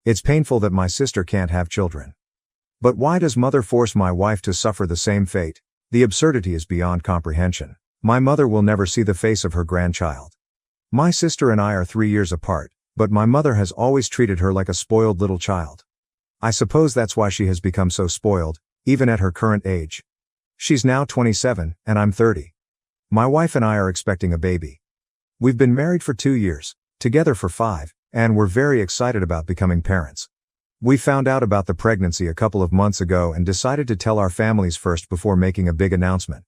It's painful that my sister can't have children. But why does mother force my wife to suffer the same fate? The absurdity is beyond comprehension. My mother will never see the face of her grandchild. My sister and I are 3 years apart, but my mother has always treated her like a spoiled little child. I suppose that's why she has become so spoiled, even at her current age. She's now 27, and I'm 30. My wife and I are expecting a baby. We've been married for 2 years, together for 5, and we're very excited about becoming parents. We found out about the pregnancy a couple of months ago and decided to tell our families first before making a big announcement.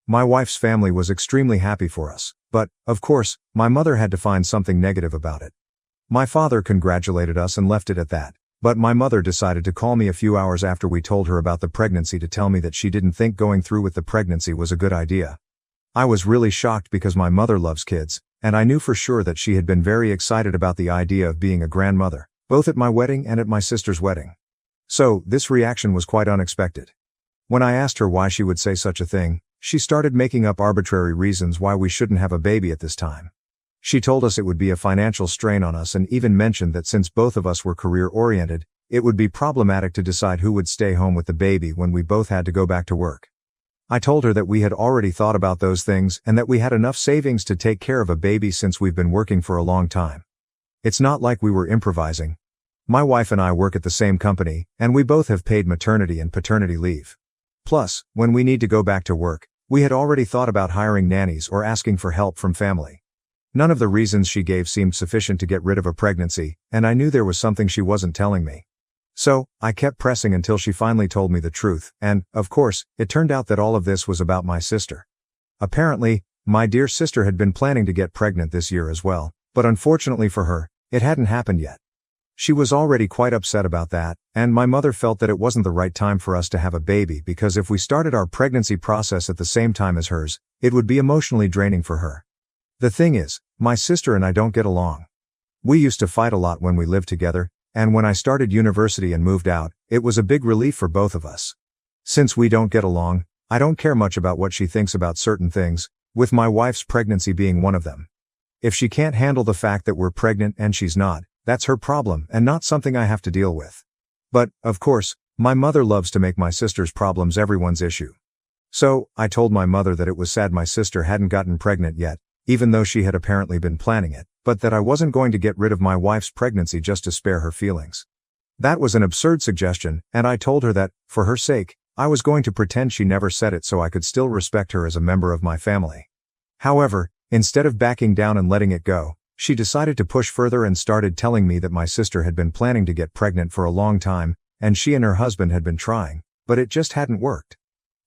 My wife's family was extremely happy for us, but, of course, my mother had to find something negative about it. My father congratulated us and left it at that, but my mother decided to call me a few hours after we told her about the pregnancy to tell me that she didn't think going through with the pregnancy was a good idea. I was really shocked because my mother loves kids, and I knew for sure that she had been very excited about the idea of being a grandmother, both at my wedding and at my sister's wedding. So, this reaction was quite unexpected. When I asked her why she would say such a thing, she started making up arbitrary reasons why we shouldn't have a baby at this time. She told us it would be a financial strain on us and even mentioned that since both of us were career-oriented, it would be problematic to decide who would stay home with the baby when we both had to go back to work. I told her that we had already thought about those things and that we had enough savings to take care of a baby since we've been working for a long time. It's not like we were improvising. My wife and I work at the same company, and we both have paid maternity and paternity leave. Plus, when we need to go back to work, we had already thought about hiring nannies or asking for help from family. None of the reasons she gave seemed sufficient to get rid of a pregnancy, and I knew there was something she wasn't telling me. So, I kept pressing until she finally told me the truth, and, of course, it turned out that all of this was about my sister. Apparently, my dear sister had been planning to get pregnant this year as well, but unfortunately for her, it hadn't happened yet. She was already quite upset about that, and my mother felt that it wasn't the right time for us to have a baby because if we started our pregnancy process at the same time as hers, it would be emotionally draining for her. The thing is, my sister and I don't get along. We used to fight a lot when we lived together, and when I started university and moved out, it was a big relief for both of us. Since we don't get along, I don't care much about what she thinks about certain things, with my wife's pregnancy being one of them. If she can't handle the fact that we're pregnant and she's not, that's her problem and not something I have to deal with. But, of course, my mother loves to make my sister's problems everyone's issue. So, I told my mother that it was sad my sister hadn't gotten pregnant yet, even though she had apparently been planning it, but that I wasn't going to get rid of my wife's pregnancy just to spare her feelings. That was an absurd suggestion, and I told her that, for her sake, I was going to pretend she never said it so I could still respect her as a member of my family. However, instead of backing down and letting it go, she decided to push further and started telling me that my sister had been planning to get pregnant for a long time, and she and her husband had been trying, but it just hadn't worked.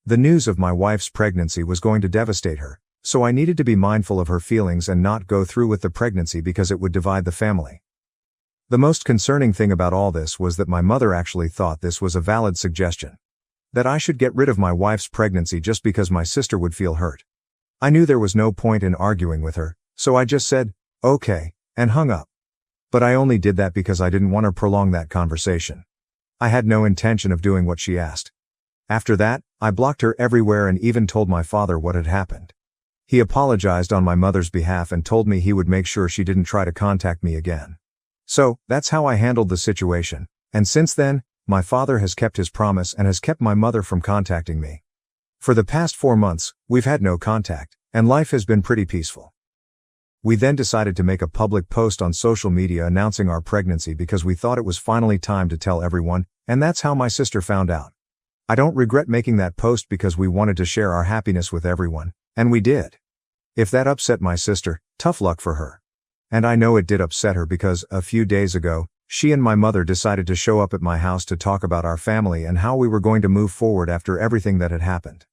The news of my wife's pregnancy was going to devastate her, so I needed to be mindful of her feelings and not go through with the pregnancy because it would divide the family. The most concerning thing about all this was that my mother actually thought this was a valid suggestion. That I should get rid of my wife's pregnancy just because my sister would feel hurt. I knew there was no point in arguing with her, so I just said, okay, and hung up. But I only did that because I didn't want to prolong that conversation. I had no intention of doing what she asked. After that, I blocked her everywhere and even told my father what had happened. He apologized on my mother's behalf and told me he would make sure she didn't try to contact me again. So, that's how I handled the situation, and since then, my father has kept his promise and has kept my mother from contacting me. For the past 4 months, we've had no contact, and life has been pretty peaceful. We then decided to make a public post on social media announcing our pregnancy because we thought it was finally time to tell everyone, and that's how my sister found out. I don't regret making that post because we wanted to share our happiness with everyone, and we did. If that upset my sister, tough luck for her. And I know it did upset her because, a few days ago, she and my mother decided to show up at my house to talk about our family and how we were going to move forward after everything that had happened.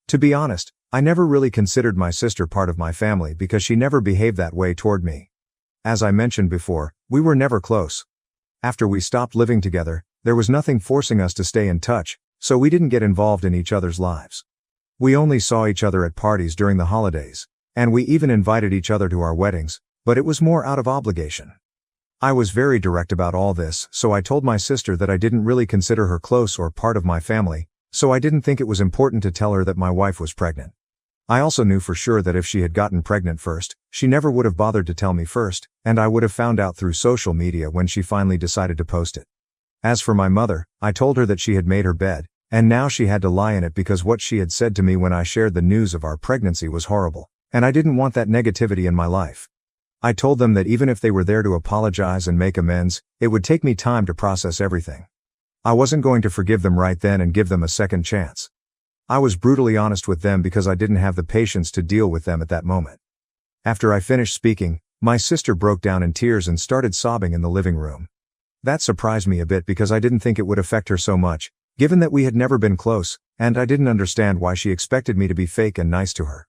To be honest, I never really considered my sister part of my family because she never behaved that way toward me. As I mentioned before, we were never close. After we stopped living together, there was nothing forcing us to stay in touch, so we didn't get involved in each other's lives. We only saw each other at parties during the holidays, and we even invited each other to our weddings, but it was more out of obligation. I was very direct about all this, so I told my sister that I didn't really consider her close or part of my family, so I didn't think it was important to tell her that my wife was pregnant. I also knew for sure that if she had gotten pregnant first, she never would have bothered to tell me first, and I would have found out through social media when she finally decided to post it. As for my mother, I told her that she had made her bed, and now she had to lie in it because what she had said to me when I shared the news of our pregnancy was horrible, and I didn't want that negativity in my life. I told them that even if they were there to apologize and make amends, it would take me time to process everything. I wasn't going to forgive them right then and give them a second chance. I was brutally honest with them because I didn't have the patience to deal with them at that moment. After I finished speaking, my sister broke down in tears and started sobbing in the living room. That surprised me a bit because I didn't think it would affect her so much, given that we had never been close, and I didn't understand why she expected me to be fake and nice to her.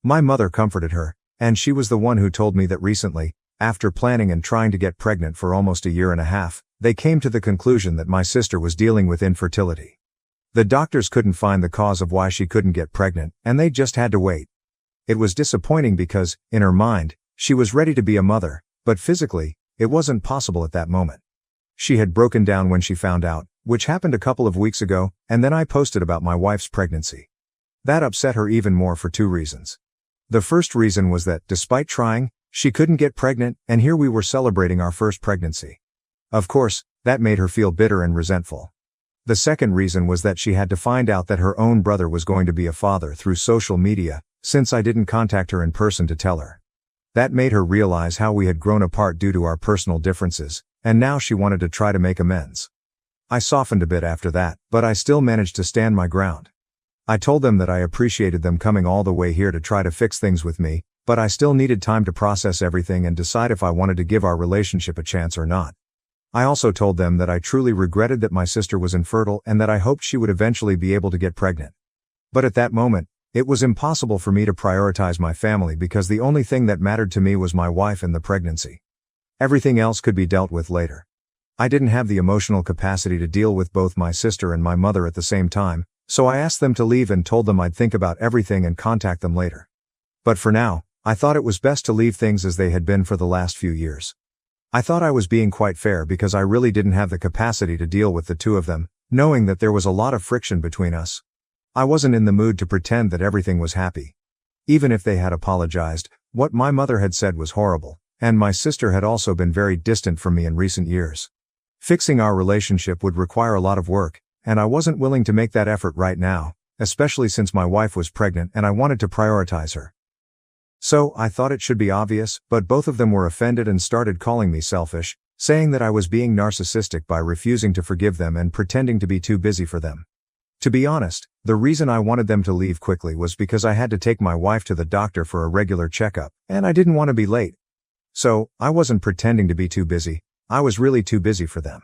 My mother comforted her, and she was the one who told me that recently, after planning and trying to get pregnant for almost a year and a half, they came to the conclusion that my sister was dealing with infertility. The doctors couldn't find the cause of why she couldn't get pregnant, and they just had to wait. It was disappointing because, in her mind, she was ready to be a mother, but physically, it wasn't possible at that moment. She had broken down when she found out, which happened a couple of weeks ago, and then I posted about my wife's pregnancy. That upset her even more for two reasons. The first reason was that, despite trying, she couldn't get pregnant, and here we were celebrating our first pregnancy. Of course, that made her feel bitter and resentful. The second reason was that she had to find out that her own brother was going to be a father through social media, since I didn't contact her in person to tell her. That made her realize how we had grown apart due to our personal differences, and now she wanted to try to make amends. I softened a bit after that, but I still managed to stand my ground. I told them that I appreciated them coming all the way here to try to fix things with me, but I still needed time to process everything and decide if I wanted to give our relationship a chance or not. I also told them that I truly regretted that my sister was infertile and that I hoped she would eventually be able to get pregnant. But at that moment, it was impossible for me to prioritize my family because the only thing that mattered to me was my wife and the pregnancy. Everything else could be dealt with later. I didn't have the emotional capacity to deal with both my sister and my mother at the same time, so I asked them to leave and told them I'd think about everything and contact them later. But for now, I thought it was best to leave things as they had been for the last few years. I thought I was being quite fair because I really didn't have the capacity to deal with the two of them, knowing that there was a lot of friction between us. I wasn't in the mood to pretend that everything was happy. Even if they had apologized, what my mother had said was horrible, and my sister had also been very distant from me in recent years. Fixing our relationship would require a lot of work, and I wasn't willing to make that effort right now, especially since my wife was pregnant and I wanted to prioritize her. So, I thought it should be obvious, but both of them were offended and started calling me selfish, saying that I was being narcissistic by refusing to forgive them and pretending to be too busy for them. To be honest, the reason I wanted them to leave quickly was because I had to take my wife to the doctor for a regular checkup, and I didn't want to be late. So, I wasn't pretending to be too busy, I was really too busy for them.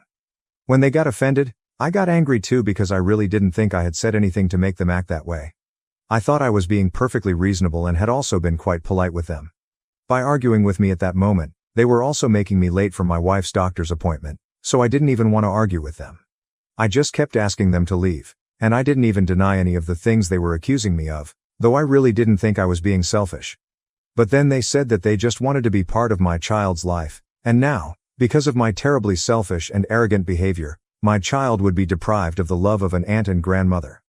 When they got offended, I got angry too because I really didn't think I had said anything to make them act that way. I thought I was being perfectly reasonable and had also been quite polite with them. By arguing with me at that moment, they were also making me late for my wife's doctor's appointment, so I didn't even want to argue with them. I just kept asking them to leave, and I didn't even deny any of the things they were accusing me of, though I really didn't think I was being selfish. But then they said that they just wanted to be part of my child's life, and now, because of my terribly selfish and arrogant behavior, my child would be deprived of the love of an aunt and grandmother.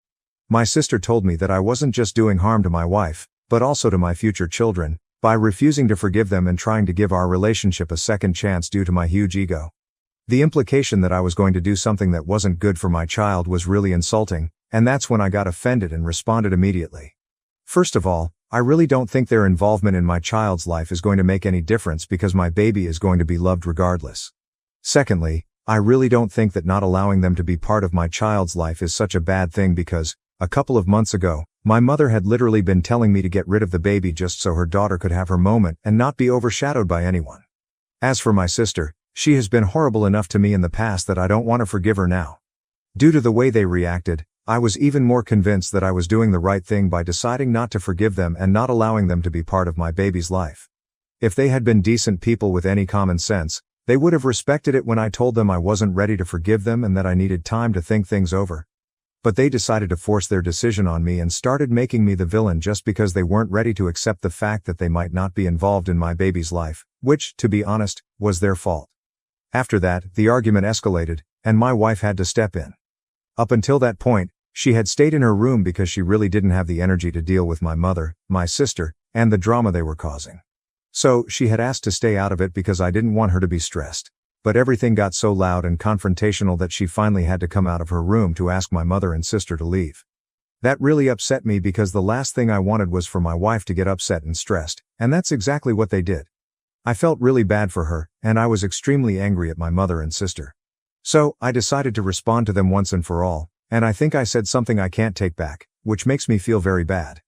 My sister told me that I wasn't just doing harm to my wife, but also to my future children, by refusing to forgive them and trying to give our relationship a second chance due to my huge ego. The implication that I was going to do something that wasn't good for my child was really insulting, and that's when I got offended and responded immediately. First of all, I really don't think their involvement in my child's life is going to make any difference because my baby is going to be loved regardless. Secondly, I really don't think that not allowing them to be part of my child's life is such a bad thing because, a couple of months ago, my mother had literally been telling me to get rid of the baby just so her daughter could have her moment and not be overshadowed by anyone. As for my sister, she has been horrible enough to me in the past that I don't want to forgive her now. Due to the way they reacted, I was even more convinced that I was doing the right thing by deciding not to forgive them and not allowing them to be part of my baby's life. If they had been decent people with any common sense, they would have respected it when I told them I wasn't ready to forgive them and that I needed time to think things over. But they decided to force their decision on me and started making me the villain just because they weren't ready to accept the fact that they might not be involved in my baby's life, which, to be honest, was their fault. After that, the argument escalated, and my wife had to step in. Up until that point, She had stayed in her room because she really didn't have the energy to deal with my mother, my sister, and the drama they were causing. So, she had asked to stay out of it because I didn't want her to be stressed. But everything got so loud and confrontational that she finally had to come out of her room to ask my mother and sister to leave. That really upset me because the last thing I wanted was for my wife to get upset and stressed, and that's exactly what they did. I felt really bad for her, and I was extremely angry at my mother and sister. So, I decided to respond to them once and for all, and I think I said something I can't take back, which makes me feel very bad.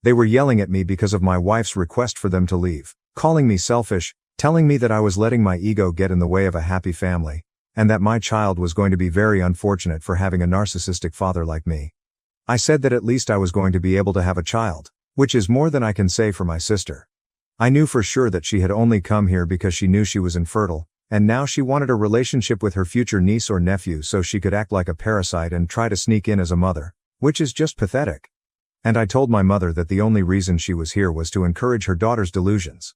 They were yelling at me because of my wife's request for them to leave, calling me selfish, telling me that I was letting my ego get in the way of a happy family, and that my child was going to be very unfortunate for having a narcissistic father like me. I said that at least I was going to be able to have a child, which is more than I can say for my sister. I knew for sure that she had only come here because she knew she was infertile, and now she wanted a relationship with her future niece or nephew so she could act like a parasite and try to sneak in as a mother, which is just pathetic. And I told my mother that the only reason she was here was to encourage her daughter's delusions.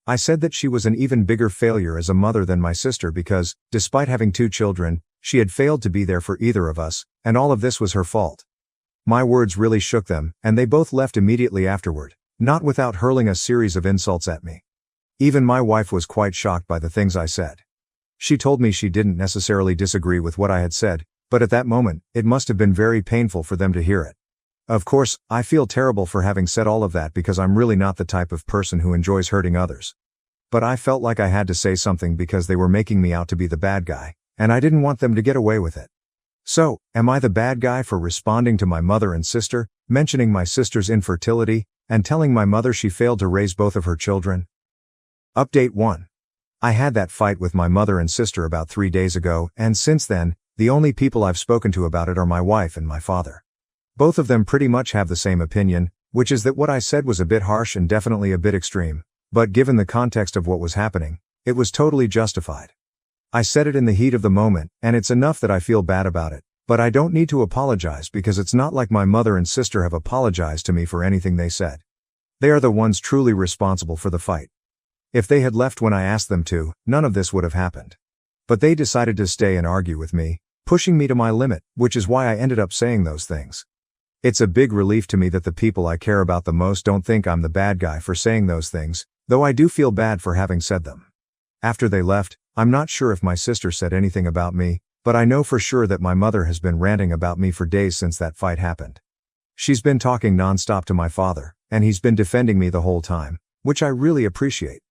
I said that she was an even bigger failure as a mother than my sister because, despite having 2 children, she had failed to be there for either of us, and all of this was her fault. My words really shook them, and they both left immediately afterward, not without hurling a series of insults at me. Even my wife was quite shocked by the things I said. She told me she didn't necessarily disagree with what I had said, but at that moment, it must have been very painful for them to hear it. Of course, I feel terrible for having said all of that because I'm really not the type of person who enjoys hurting others. But I felt like I had to say something because they were making me out to be the bad guy, and I didn't want them to get away with it. So, am I the bad guy for responding to my mother and sister, mentioning my sister's infertility, and telling my mother she failed to raise both of her children? Update 1. I had that fight with my mother and sister about 3 days ago, and since then, the only people I've spoken to about it are my wife and my father. Both of them pretty much have the same opinion, which is that what I said was a bit harsh and definitely a bit extreme, but given the context of what was happening, it was totally justified. I said it in the heat of the moment, and it's enough that I feel bad about it, but I don't need to apologize because it's not like my mother and sister have apologized to me for anything they said. They are the ones truly responsible for the fight. If they had left when I asked them to, none of this would have happened. But they decided to stay and argue with me, pushing me to my limit, which is why I ended up saying those things. It's a big relief to me that the people I care about the most don't think I'm the bad guy for saying those things, though I do feel bad for having said them. After they left, I'm not sure if my sister said anything about me, but I know for sure that my mother has been ranting about me for days since that fight happened. She's been talking nonstop to my father, and he's been defending me the whole time, which I really appreciate.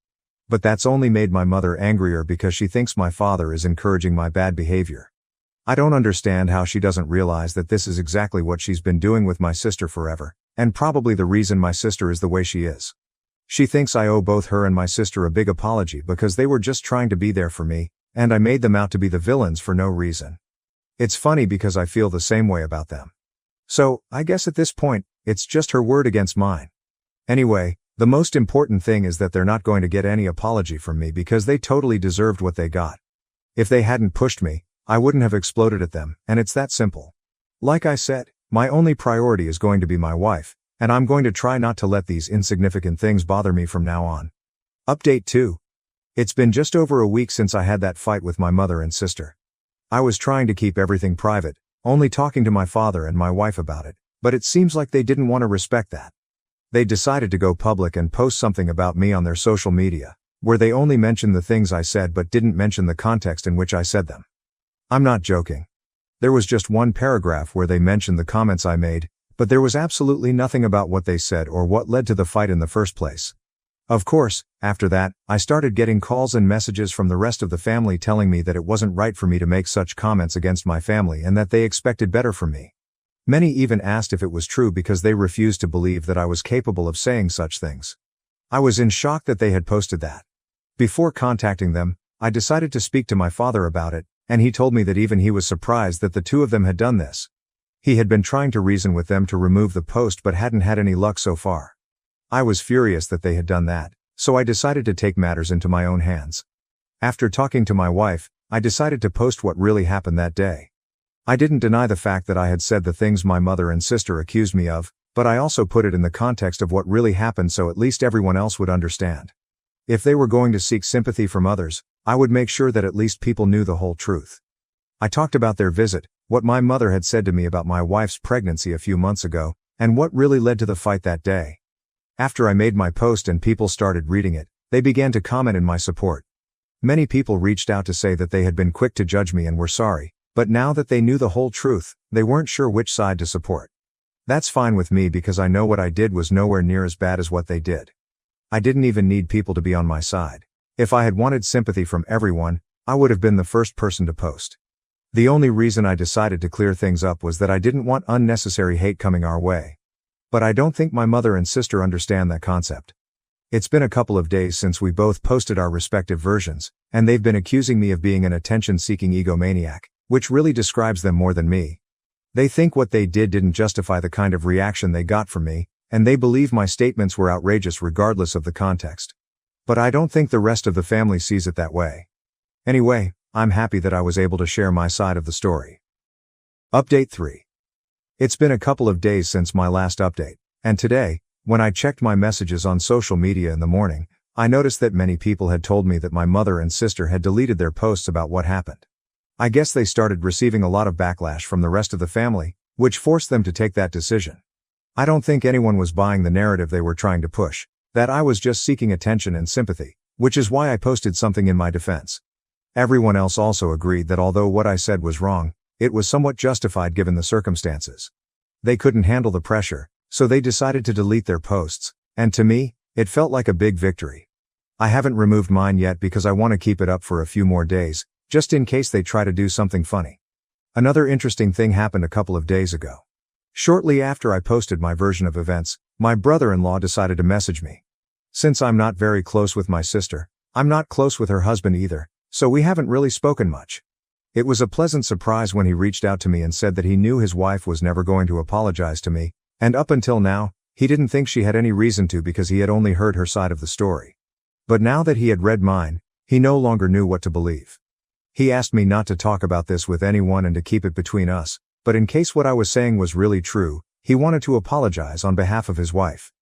But that's only made my mother angrier because she thinks my father is encouraging my bad behavior. I don't understand how she doesn't realize that this is exactly what she's been doing with my sister forever, and probably the reason my sister is the way she is. She thinks I owe both her and my sister a big apology because they were just trying to be there for me, and I made them out to be the villains for no reason. It's funny because I feel the same way about them. So, I guess at this point, it's just her word against mine. Anyway, the most important thing is that they're not going to get any apology from me because they totally deserved what they got. If they hadn't pushed me, I wouldn't have exploded at them, and it's that simple. Like I said, my only priority is going to be my wife, and I'm going to try not to let these insignificant things bother me from now on. Update 2. It's been just over a week since I had that fight with my mother and sister. I was trying to keep everything private, only talking to my father and my wife about it, but it seems like they didn't want to respect that. They decided to go public and post something about me on their social media, where they only mentioned the things I said but didn't mention the context in which I said them. I'm not joking. There was just one paragraph where they mentioned the comments I made, but there was absolutely nothing about what they said or what led to the fight in the first place. Of course, after that, I started getting calls and messages from the rest of the family telling me that it wasn't right for me to make such comments against my family and that they expected better from me. Many even asked if it was true because they refused to believe that I was capable of saying such things. I was in shock that they had posted that. Before contacting them, I decided to speak to my father about it, and he told me that even he was surprised that the two of them had done this. He had been trying to reason with them to remove the post but hadn't had any luck so far. I was furious that they had done that, so I decided to take matters into my own hands. After talking to my wife, I decided to post what really happened that day. I didn't deny the fact that I had said the things my mother and sister accused me of, but I also put it in the context of what really happened so at least everyone else would understand. If they were going to seek sympathy from others, I would make sure that at least people knew the whole truth. I talked about their visit, what my mother had said to me about my wife's pregnancy a few months ago, and what really led to the fight that day. After I made my post and people started reading it, they began to comment in my support. Many people reached out to say that they had been quick to judge me and were sorry, but now that they knew the whole truth, they weren't sure which side to support. That's fine with me because I know what I did was nowhere near as bad as what they did. I didn't even need people to be on my side. If I had wanted sympathy from everyone, I would have been the first person to post. The only reason I decided to clear things up was that I didn't want unnecessary hate coming our way. But I don't think my mother and sister understand that concept. It's been a couple of days since we both posted our respective versions, and they've been accusing me of being an attention-seeking egomaniac, which really describes them more than me. They think what they did didn't justify the kind of reaction they got from me, and they believe my statements were outrageous regardless of the context. But I don't think the rest of the family sees it that way. Anyway, I'm happy that I was able to share my side of the story. Update 3. It's been a couple of days since my last update, and today, when I checked my messages on social media in the morning, I noticed that many people had told me that my mother and sister had deleted their posts about what happened. I guess they started receiving a lot of backlash from the rest of the family, which forced them to take that decision. I don't think anyone was buying the narrative they were trying to push, that I was just seeking attention and sympathy, which is why I posted something in my defense. Everyone else also agreed that although what I said was wrong, it was somewhat justified given the circumstances. They couldn't handle the pressure, so they decided to delete their posts, and to me, it felt like a big victory. I haven't removed mine yet because I want to keep it up for a few more days, just in case they try to do something funny. Another interesting thing happened a couple of days ago. Shortly after I posted my version of events, my brother-in-law decided to message me. Since I'm not very close with my sister, I'm not close with her husband either, so we haven't really spoken much. It was a pleasant surprise when he reached out to me and said that he knew his wife was never going to apologize to me, and up until now, he didn't think she had any reason to because he had only heard her side of the story. But now that he had read mine, he no longer knew what to believe. He asked me not to talk about this with anyone and to keep it between us, but in case what I was saying was really true, he wanted to apologize on behalf of his wife.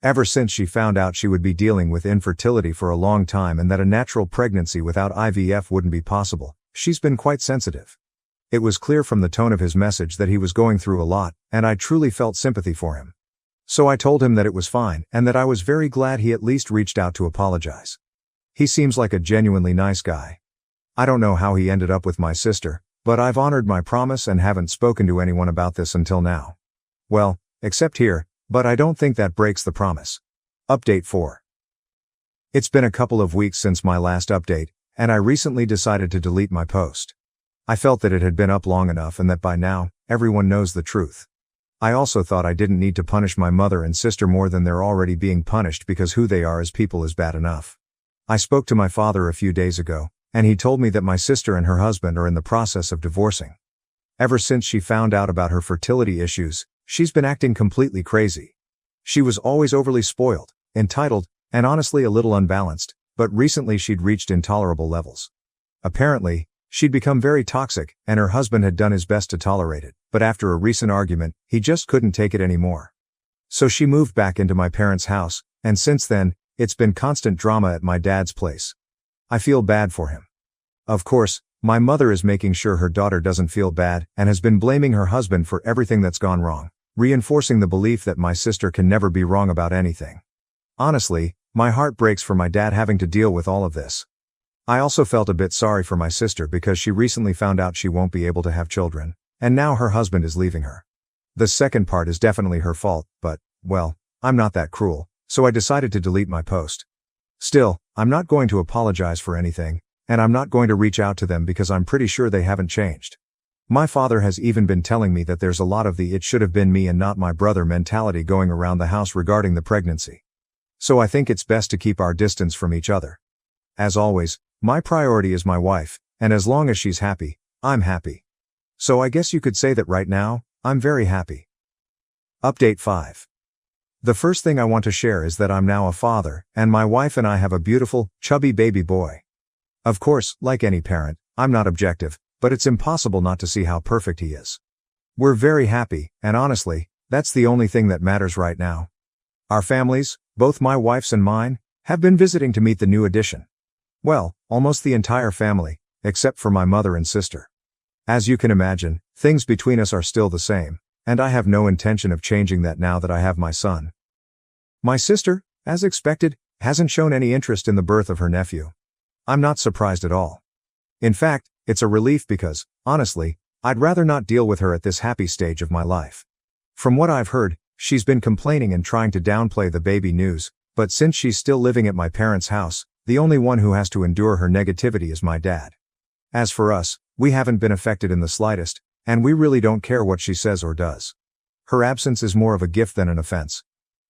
Ever since she found out she would be dealing with infertility for a long time and that a natural pregnancy without IVF wouldn't be possible, she's been quite sensitive. It was clear from the tone of his message that he was going through a lot, and I truly felt sympathy for him. So I told him that it was fine and that I was very glad he at least reached out to apologize. He seems like a genuinely nice guy. I don't know how he ended up with my sister, but I've honored my promise and haven't spoken to anyone about this until now. Well, except here, but I don't think that breaks the promise. Update 4. It's been a couple of weeks since my last update, and I recently decided to delete my post. I felt that it had been up long enough and that by now, everyone knows the truth. I also thought I didn't need to punish my mother and sister more than they're already being punished because who they are as people is bad enough. I spoke to my father a few days ago, and he told me that my sister and her husband are in the process of divorcing. Ever since she found out about her fertility issues, she's been acting completely crazy. She was always overly spoiled, entitled, and honestly a little unbalanced, but recently she'd reached intolerable levels. Apparently, she'd become very toxic, and her husband had done his best to tolerate it, but after a recent argument, he just couldn't take it anymore. So she moved back into my parents' house, and since then, it's been constant drama at my dad's place. I feel bad for him. Of course, my mother is making sure her daughter doesn't feel bad and has been blaming her husband for everything that's gone wrong, reinforcing the belief that my sister can never be wrong about anything. Honestly, my heart breaks for my dad having to deal with all of this. I also felt a bit sorry for my sister because she recently found out she won't be able to have children, and now her husband is leaving her. The second part is definitely her fault, but, well, I'm not that cruel, so I decided to delete my post. Still, I'm not going to apologize for anything, and I'm not going to reach out to them because I'm pretty sure they haven't changed. My father has even been telling me that there's a lot of the "it should have been me and not my brother" mentality going around the house regarding the pregnancy. So I think it's best to keep our distance from each other. As always, my priority is my wife, and as long as she's happy, I'm happy. So I guess you could say that right now, I'm very happy. Update 5. The first thing I want to share is that I'm now a father, and my wife and I have a beautiful, chubby baby boy. Of course, like any parent, I'm not objective, but it's impossible not to see how perfect he is. We're very happy, and honestly, that's the only thing that matters right now. Our families, both my wife's and mine, have been visiting to meet the new addition. Well, almost the entire family, except for my mother and sister. As you can imagine, things between us are still the same, and I have no intention of changing that now that I have my son. My sister, as expected, hasn't shown any interest in the birth of her nephew. I'm not surprised at all. In fact, it's a relief because, honestly, I'd rather not deal with her at this happy stage of my life. From what I've heard, she's been complaining and trying to downplay the baby news, but since she's still living at my parents' house, the only one who has to endure her negativity is my dad. As for us, we haven't been affected in the slightest, and we really don't care what she says or does. Her absence is more of a gift than an offense.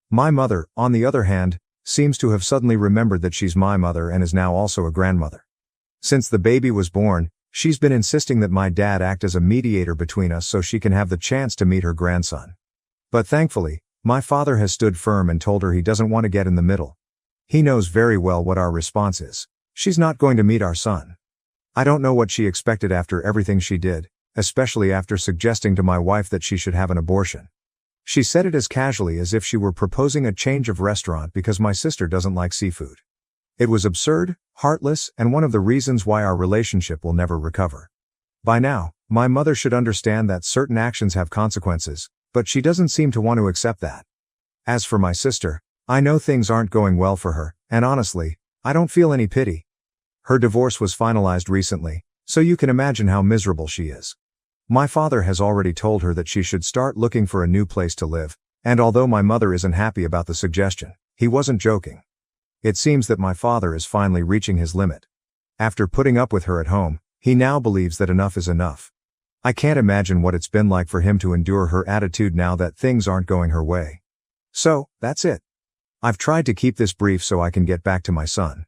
My mother, on the other hand, seems to have suddenly remembered that she's my mother and is now also a grandmother. Since the baby was born, she's been insisting that my dad act as a mediator between us so she can have the chance to meet her grandson. But thankfully, my father has stood firm and told her he doesn't want to get in the middle. He knows very well what our response is. She's not going to meet our son. I don't know what she expected after everything she did, especially after suggesting to my wife that she should have an abortion. She said it as casually as if she were proposing a change of restaurant because my sister doesn't like seafood. It was absurd, heartless, and one of the reasons why our relationship will never recover. By now, my mother should understand that certain actions have consequences, but she doesn't seem to want to accept that. As for my sister, I know things aren't going well for her, and honestly, I don't feel any pity. Her divorce was finalized recently, so you can imagine how miserable she is. My father has already told her that she should start looking for a new place to live, and although my mother isn't happy about the suggestion, he wasn't joking. It seems that my father is finally reaching his limit. After putting up with her at home, he now believes that enough is enough. I can't imagine what it's been like for him to endure her attitude now that things aren't going her way. So, that's it. I've tried to keep this brief so I can get back to my son.